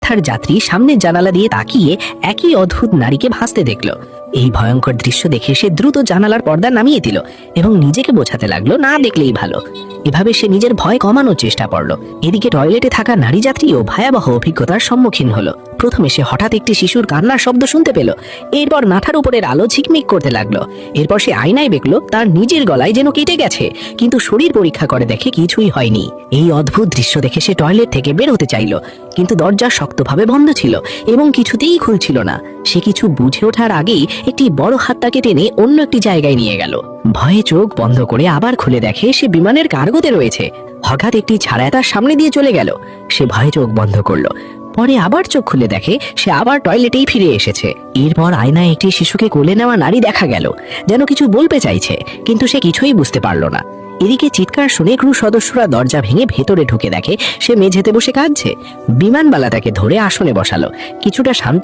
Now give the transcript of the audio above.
তার যাত্রী সামনের জানালা দিয়ে তাকিয়ে একই অদ্ভুত নারীকে ভাসতে দেখল। এই ভয়ঙ্কর দৃশ্য দেখে সে দ্রুত জানালার পর্দা নামিয়ে দিল এবং নিজেকে বোঝাতে লাগলো না দেখলেই ভালো। এভাবে সে নিজের ভয় কমানোর চেষ্টা করলো। এদিকে টয়লেটে থাকা নারী যাত্রীও ভয়াবহ অভিজ্ঞতার সম্মুখীন হলো। প্রথমে সে হঠাৎ একটি শিশুর কান্নার শব্দ শুনতে পেল। এরপর মাথার উপরের আলো ঝিকমিক করতে লাগলো। এরপর সে আয়নায় দেখলো তার নিজের গলায় যেন কেটে গেছে, কিন্তু শরীর পরীক্ষা করে দেখে কিছুই হয়নি। এই অদ্ভুত দৃশ্য দেখে সে টয়লেট থেকে বের হতে চাইল, কিন্তু দরজা শক্তভাবে বন্ধ ছিল এবং কিছুতেই খুলছিল না। সে কিছু বুঝে ওঠার আগেই একটি বড় হাত তাকে টেনে অন্য একটি জায়গায় নিয়ে গেল। ভয়ে চোখ বন্ধ করে আবার খুলে দেখে সে বিমানের কার্গোতে রয়েছে। হঠাৎ একটি ছায়া তার সামনে দিয়ে চলে গেল। সে ভয়ে চোখ বন্ধ করলো। পরে আবার চোখ খুলে দেখে সে আবার টয়লেটেই ফিরে এসেছে। এরপর আয়নায় একটি শিশুকে কোলে নেওয়া নারী দেখা গেল, যেন কিছু বলতে চাইছে, কিন্তু সে কিছুই বুঝতে পারল না। এদিকে চিৎকার শুনে ক্রু সদস্যরা দরজা ভেঙে ভেতরে ঢুকে দেখে সে মেঝেতে বসে কাঁদছে। বিমানবালা তাকে ধরে আসনে বসালো। কিছুটা শান্ত